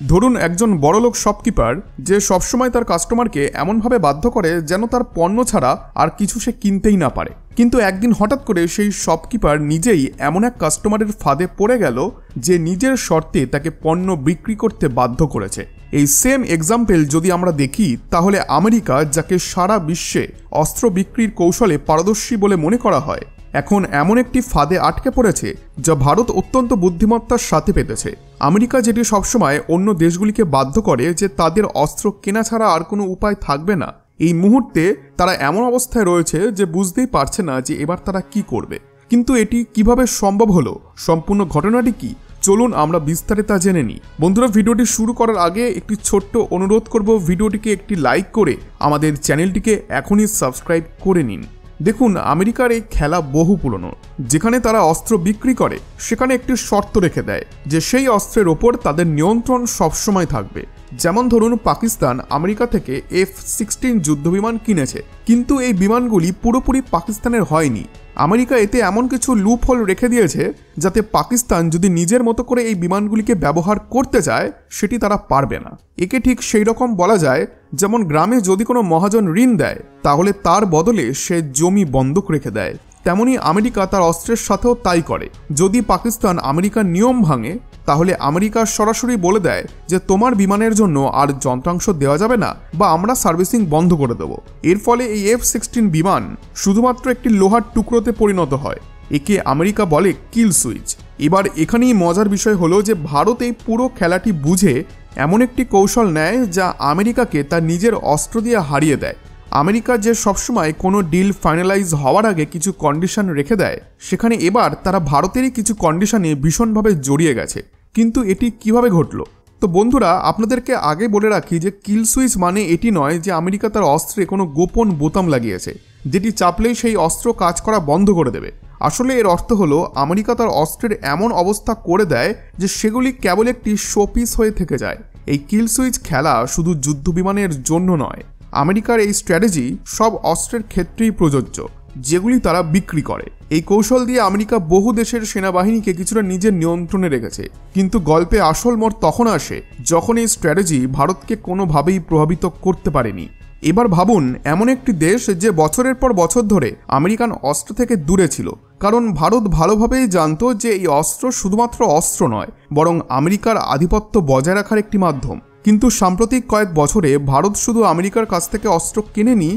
ধরুন একজন বড়লোক শপকিপার যে সবসময় তার কাস্টমারকে এমনভাবে বাধ্য করে যেন তার পণ্য ছাড়া আর কিছু সে কিনতেই না পারে, কিন্তু একদিন হঠাৎ করে সেই শপকিপার নিজেই এমন এক কাস্টমারের ফাঁদে পড়ে গেল যে নিজের শর্তে তাকে পণ্য বিক্রি করতে বাধ্য করেছে। এই সেম এক্সাম্পল যদি আমরা দেখি তাহলে আমেরিকা, যাকে সারা বিশ্বে অস্ত্র বিক্রির কৌশলে পারদর্শী বলে মনে করা হয়, এখন এমন একটি ফাঁদে আটকে পড়েছে যা ভারত অত্যন্ত বুদ্ধিমত্তার সাথে পেতেছে। আমেরিকা যেটি সবসময় অন্য দেশগুলিকে বাধ্য করে যে তাদের অস্ত্র কেনা ছাড়া আর কোনো উপায় থাকবে না, এই মুহূর্তে তারা এমন অবস্থায় রয়েছে যে বুঝতেই পারছে না যে এবার তারা কি করবে। কিন্তু এটি কিভাবে সম্ভব হলো, সম্পূর্ণ ঘটনাটি কি, চলুন আমরা বিস্তারিত জেনে নিই। বন্ধুরা, ভিডিওটি শুরু করার আগে একটি ছোট্ট অনুরোধ করব, ভিডিওটিকে একটি লাইক করে আমাদের চ্যানেলটিকে এখনই সাবস্ক্রাইব করে নিন। দেখুন, আমেরিকার এই খেলা বহু পুরনো। যেখানে তারা অস্ত্র বিক্রি করে সেখানে একটি শর্ত রেখে দেয় যে সেই অস্ত্রের ওপর তাদের নিয়ন্ত্রণ সবসময় থাকবে। যেমন ধরুন, পাকিস্তান আমেরিকা থেকে F-16 যুদ্ধবিমান কিনেছে, কিন্তু এই বিমানগুলি পুরোপুরি পাকিস্তানের হয়নি। আমেরিকা এতে এমন কিছু লুপহোল রেখে দিয়েছে যাতে পাকিস্তান যদি নিজের মতো করে এই বিমানগুলিকে ব্যবহার করতে চায় সেটি তারা পারবে না। একে ঠিক সেই রকম বলা যায় যেমন গ্রামে যদি কোনো মহাজন ঋণ দেয় তাহলে তার বদলে সে জমি বন্ধক রেখে দেয়, তেমনি আমেরিকা তার অস্ত্রের সাথেও তাই করে। যদি পাকিস্তান আমেরিকার নিয়ম ভাঙে তাহলে আমেরিকা সরাসরি বলে দেয় যে তোমার বিমানের জন্য আর যন্ত্রাংশ দেওয়া যাবে না বা আমরা সার্ভিসিং বন্ধ করে দেব। এর ফলে এই F-16 বিমান শুধুমাত্র একটি লোহার টুকরোতে পরিণত হয়। একে আমেরিকা বলে কিল সুইচ। এবার এখানেই মজার বিষয় হলো যে ভারত এই পুরো খেলাটি বুঝে এমন একটি কৌশল নেয় যা আমেরিকাকে তার নিজের অস্ত্র দিয়ে হারিয়ে দেয়। আমেরিকা যে সবসময় কোনো ডিল ফাইনালাইজ হওয়ার আগে কিছু কন্ডিশন রেখে দেয়, সেখানে এবার তারা ভারতেরই কিছু কন্ডিশনে ভীষণভাবে জড়িয়ে গেছে। কিন্তু এটি কিভাবে ঘটলো? তো বন্ধুরা, আপনাদেরকে আগে বলে রাখি যে কিল সুইচ মানে এটি নয় যে আমেরিকা তার অস্ত্রে কোনো গোপন বোতাম লাগিয়েছে যেটি চাপলেই সেই অস্ত্র কাজ করা বন্ধ করে দেবে। আসলে এর অর্থ হলো আমেরিকা তার অস্ত্রের এমন অবস্থা করে দেয় যে সেগুলি কেবল একটি শোপিস হয়ে থেকে যায়। এই কিল সুইচ খেলা শুধু যুদ্ধ বিমানের জন্য নয়, আমেরিকার এই স্ট্র্যাটেজি সব অস্ত্রের ক্ষেত্রেই প্রযোজ্য যেগুলি তারা বিক্রি করে। এই কৌশল দিয়ে আমেরিকা বহু দেশের সেনাবাহিনীকে কিছুটা নিজের নিয়ন্ত্রণে রেখেছে। কিন্তু গল্পে আসল মোড় তখন আসে যখন এই স্ট্র্যাটেজি ভারতকে কোনোভাবেই প্রভাবিত করতে পারেনি। এবার ভাবুন, এমন একটি দেশ যে বছরের পর বছর ধরে আমেরিকান অস্ত্র থেকে দূরে ছিল, কারণ ভারত ভালোভাবেই জানতো যে এই অস্ত্র শুধুমাত্র অস্ত্র নয়, বরং আমেরিকার আধিপত্য বজায় রাখার একটি মাধ্যম। কিন্তু সাম্প্রতিক কয়েক বছরে ভারত শুধু আমেরিকার কাছ থেকে অস্ত্র কেনেনি,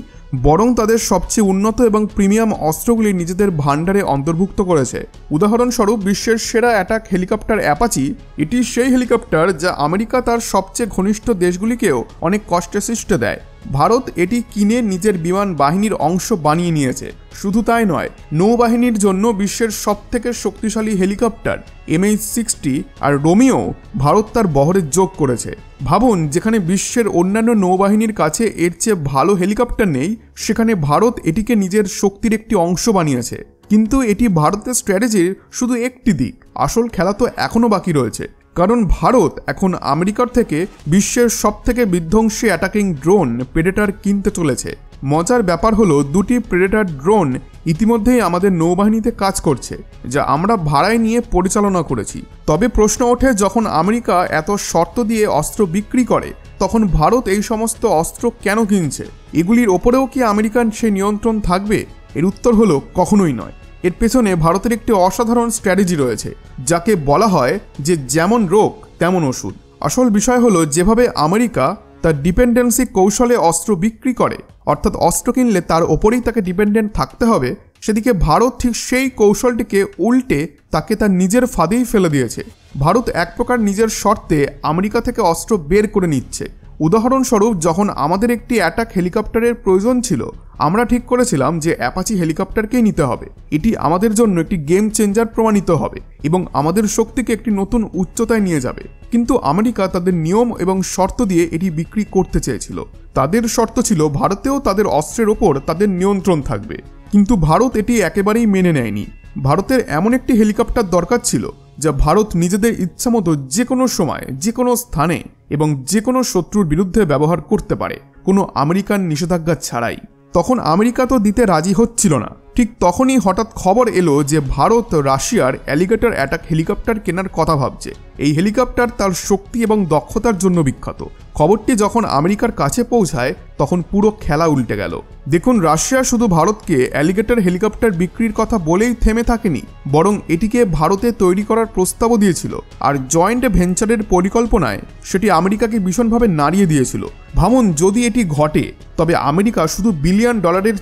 বরং তাদের সবচেয়ে উন্নত এবং প্রিমিয়াম অস্ত্রগুলি নিজেদের ভান্ডারে অন্তর্ভুক্ত করেছে। উদাহরণস্বরূপ, বিশ্বের সেরা অ্যাটাক হেলিকপ্টার অ্যাপাচি, এটি সেই হেলিকপ্টার যা আমেরিকা তার সবচেয়ে ঘনিষ্ঠ দেশগুলিকেও অনেক কষ্টে সৃষ্টে দেয়। ভারত এটি কিনে নিজের বিমান বাহিনীর অংশ বানিয়ে নিয়েছে। শুধু তাই নয়, নৌবাহিনীর জন্য বিশ্বের সবথেকে শক্তিশালী হেলিকপ্টার MH-60 আর রোমিও ভারত তার বহরে যোগ করেছে। ভাবুন, যেখানে বিশ্বের অন্যান্য নৌবাহিনীর কাছে এর চেয়ে ভালো হেলিকপ্টার নেই, সেখানে ভারত এটিকে নিজের শক্তির একটি অংশ বানিয়েছে। কিন্তু এটি ভারতের স্ট্র্যাটেজির শুধু একটি দিক, আসল খেলা তো এখনও বাকি রয়েছে। কারণ ভারত এখন আমেরিকার থেকে বিশ্বের সবথেকে বিধ্বংসী অ্যাটাকিং ড্রোন প্রেডেটর কিনতে চলেছে। মজার ব্যাপার হলো, দুটি প্রেডেটর ড্রোন ইতিমধ্যেই আমাদের নৌবাহিনীতে কাজ করছে, যা আমরা ভাড়ায় নিয়ে পরিচালনা করেছি। তবে প্রশ্ন ওঠে, যখন আমেরিকা এত শর্ত দিয়ে অস্ত্র বিক্রি করে তখন ভারত এই সমস্ত অস্ত্র কেন কিনছে? এগুলির ওপরেও কি আমেরিকান সেই নিয়ন্ত্রণ থাকবে? এর উত্তর হলো কখনোই নয়। এর পেছনে ভারতের একটি অসাধারণ স্ট্র্যাটেজি রয়েছে, যাকে বলা হয় যে যেমন রোগ তেমন ওষুধ। আসল বিষয় হলো, যেভাবে আমেরিকা তার ডিপেন্ডেন্সি কৌশলে অস্ত্র বিক্রি করে, অর্থাৎ অস্ত্র কিনলে তার ওপরেই তাকে ডিপেন্ডেন্ট থাকতে হবে, সেদিকে ভারত ঠিক সেই কৌশলটিকে উল্টে তাকে তার নিজের ফাঁদেই ফেলে দিয়েছে। ভারত এক প্রকার নিজের শর্তে আমেরিকা থেকে অস্ত্র বের করে নিচ্ছে। উদাহরণস্বরূপ, যখন আমাদের একটি অ্যাটাক হেলিকপ্টারের প্রয়োজন ছিল, আমরা ঠিক করেছিলাম যে অ্যাপাচি হেলিকপ্টারকেই নিতে হবে। এটি আমাদের জন্য একটি গেম চেঞ্জার প্রমাণিত হবে এবং আমাদের শক্তিকে একটি নতুন উচ্চতায় নিয়ে যাবে। কিন্তু আমেরিকা তাদের নিয়ম এবং শর্ত দিয়ে এটি বিক্রি করতে চেয়েছিল। তাদের শর্ত ছিল ভারতেও তাদের অস্ত্রের ওপর তাদের নিয়ন্ত্রণ থাকবে, কিন্তু ভারত এটি একেবারেই মেনে নেয়নি। ভারতের এমন একটি হেলিকপ্টার দরকার ছিল যা ভারত নিজেদের ইচ্ছামতো যে কোনো সময়, যে কোনো স্থানে এবং যে কোনো শত্রুর বিরুদ্ধে ব্যবহার করতে পারে, কোনো আমেরিকান নিষেধাজ্ঞা ছাড়াই। তখন আমেরিকা তো দিতে রাজি হচ্ছিল না। ঠিক তখনই হঠাৎ খবর এলো যে ভারত রাশিয়ার অ্যালিগেটর অ্যাটাক হেলিকপ্টার কেনার কথা ভাবছে। এই হেলিকপ্টার তার শক্তি এবং দক্ষতার জন্য বিখ্যাত। খবরটি যখন আমেরিকার কাছে পৌঁছায় তখন পুরো খেলা উল্টে গেল। দেখুন, রাশিয়া শুধু ভারতকে অ্যালিগেটর হেলিকপ্টার বিক্রির কথা বলেই থেমে থাকেনি, বরং এটিকে ভারতে তৈরি করার প্রস্তাবও দিয়েছিল। আর জয়েন্ট ভেঞ্চারের পরিকল্পনায় সেটি আমেরিকাকে ভীষণভাবে নাড়িয়ে দিয়েছিল। ভাবুন, যদি এটি ঘটে তবে আমেরিকা শুধু $বিলিয়ন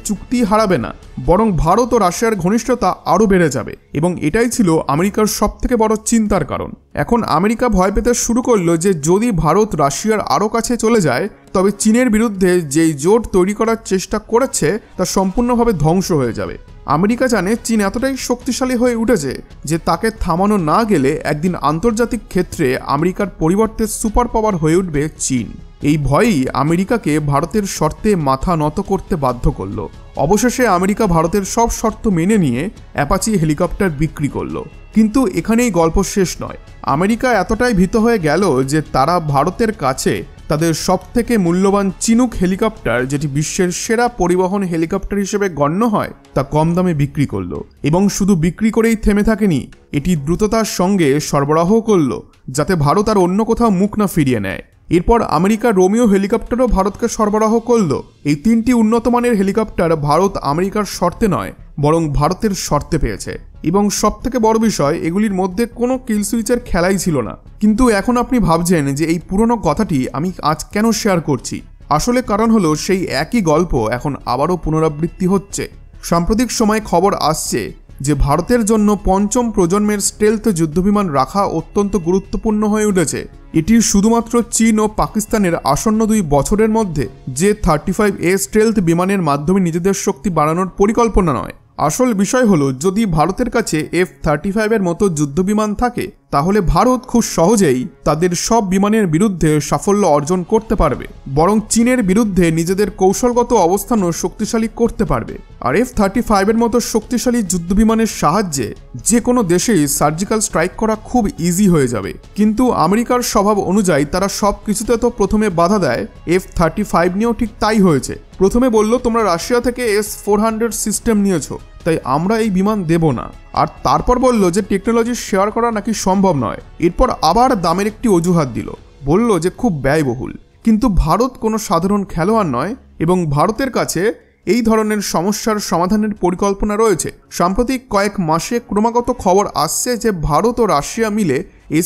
চুক্তি হারাবে না, বরং ভারত ও রাশিয়ার ঘনিষ্ঠতা আরও বেড়ে যাবে। এবং এটাই ছিল আমেরিকার সবথেকে বড় চিন্তার কারণ। এখন আমেরিকা ভয় পেতে শুরু করলো যে যদি ভারত রাশিয়ার আরও কাছে চলে যায় তবে চীনের বিরুদ্ধে যেই জোট তৈরি করার চেষ্টা করেছে তা সম্পূর্ণভাবে ধ্বংস হয়ে যাবে। আমেরিকা জানে চীন এতটাই শক্তিশালী হয়ে উঠেছে যে তাকে থামানো না গেলে একদিন আন্তর্জাতিক ক্ষেত্রে আমেরিকার পরিবর্তে সুপার পাওয়ার হয়ে উঠবে চীন। এই ভয়ই আমেরিকাকে ভারতের শর্তে মাথা নত করতে বাধ্য করল। অবশেষে আমেরিকা ভারতের সব শর্ত মেনে নিয়ে অ্যাপাচি হেলিকপ্টার বিক্রি করল। কিন্তু এখানেই গল্প শেষ নয়। আমেরিকা এতটাই ভীত হয়ে গেল যে তারা ভারতের কাছে তাদের সবথেকে মূল্যবান চিনুক হেলিকপ্টার, যেটি বিশ্বের সেরা পরিবহন হেলিকপ্টার হিসেবে গণ্য হয়, তা কম দামে বিক্রি করলো। এবং শুধু বিক্রি করেই থেমে থাকেনি, এটি দ্রুততার সঙ্গে সরবরাহ করলো যাতে ভারত আর অন্য কোথাও মুখ না ফিরিয়ে নেয়। এরপর আমেরিকা রোমিও হেলিকপ্টারও ভারতকে সরবরাহ করলো। এই 3টি উন্নত মানের হেলিকপ্টার ভারত আমেরিকার শর্তে নয় বরং ভারতের শর্তে পেয়েছে। এবং সবথেকে বড় বিষয়, এগুলির মধ্যে কোনো কিল সুইচের খেলাই ছিল না। কিন্তু এখন আপনি ভাবছেন যে এই পুরনো কথাটি আমি আজ কেন শেয়ার করছি। আসলে কারণ হলো সেই একই গল্প এখন আবারও পুনরাবৃত্তি হচ্ছে। সাম্প্রতিক সময়ে খবর আসছে যে ভারতের জন্য 5ম প্রজন্মের স্টেলথ যুদ্ধবিমান রাখা অত্যন্ত গুরুত্বপূর্ণ হয়ে উঠেছে। এটি শুধুমাত্র চীন ও পাকিস্তানের আসন্ন 2 বছরের মধ্যে J-35A স্টেলথ বিমানের মাধ্যমে নিজেদের শক্তি বাড়ানোর পরিকল্পনা নয়। আসল বিষয় হলো, যদি ভারতের কাছে F-35 এর মতো যুদ্ধবিমান থাকে তাহলে ভারত খুব সহজেই তাদের সব বিমানের বিরুদ্ধে সাফল্য অর্জন করতে পারবে, বরং চীনের বিরুদ্ধে নিজেদের কৌশলগত অবস্থানও শক্তিশালী করতে পারবে। আর F-35 এর মতো শক্তিশালী যুদ্ধবিমানের সাহায্যে যে কোনো দেশেই সার্জিক্যাল স্ট্রাইক করা খুব ইজি হয়ে যাবে। কিন্তু আমেরিকার স্বভাব অনুযায়ী তারা সব কিছুতে তো প্রথমে বাধা দেয়। F-35 নিয়েও ঠিক তাই হয়েছে। প্রথমে বলল, তোমরা রাশিয়া থেকে S-400 সিস্টেম নিয়েছো, তাই আমরা এই বিমান দেব না। আর তারপর বলল যে টেকনোলজি শেয়ার করা নাকি সম্ভব নয়। এরপর আবার দামের একটি অজুহাত দিল, বলল যে খুব ব্যয়বহুল। কিন্তু ভারত কোনো সাধারণ খেলোয়াড় নয় এবং ভারতের কাছে এই ধরনের সমস্যার সমাধানের পরিকল্পনা রয়েছে। সাম্প্রতিক কয়েক মাসে ক্রমাগত খবর আসছে যে ভারত ও রাশিয়া মিলে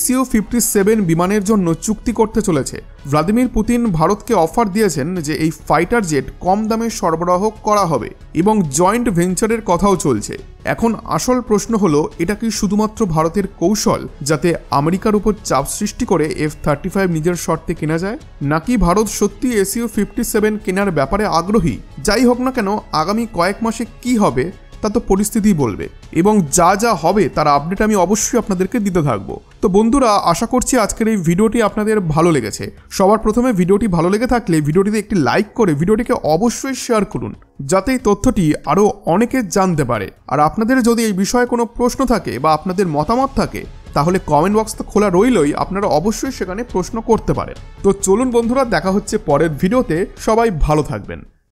Su-57 বিমানের জন্য চুক্তি করতে চলেছে। ভ্লাদিমির পুতিন ভারতকে অফার দিয়েছেন যে এই ফাইটার জেট কম দামে সরবরাহ করা হবে এবং জয়েন্ট ভেঞ্চারের কথাও চলছে। এখন আসল প্রশ্ন হলো, এটা কি শুধুমাত্র ভারতের কৌশল যাতে আমেরিকার উপর চাপ সৃষ্টি করে F-35 নিজের শর্তে কেনা যায়, নাকি ভারত সত্যি Su-57 কেনার ব্যাপারে আগ্রহী? যাই হোক না কেন, আগামী কয়েক মাসে কি হবে তা তো পরিস্থিতি বলবে, এবং যা যা হবে তার আপডেট আমি অবশ্যই আপনাদেরকে দিতে থাকবো। তো বন্ধুরা, আশা করছি আজকের এই ভিডিওটি আপনাদের ভালো লেগেছে। সবার প্রথমে ভিডিওটি ভালো লেগে থাকলে ভিডিওটিতে একটি লাইক করে ভিডিওটিকে অবশ্যই শেয়ার করুন, যাতে এই তথ্যটি আরও অনেকে জানতে পারে। আর আপনাদের যদি এই বিষয়ে কোনো প্রশ্ন থাকে বা আপনাদের মতামত থাকে তাহলে কমেন্ট বক্স তো খোলা রইলই, আপনারা অবশ্যই সেখানে প্রশ্ন করতে পারেন। তো চলুন বন্ধুরা, দেখা হচ্ছে পরের ভিডিওতে। সবাই ভালো থাকবেন।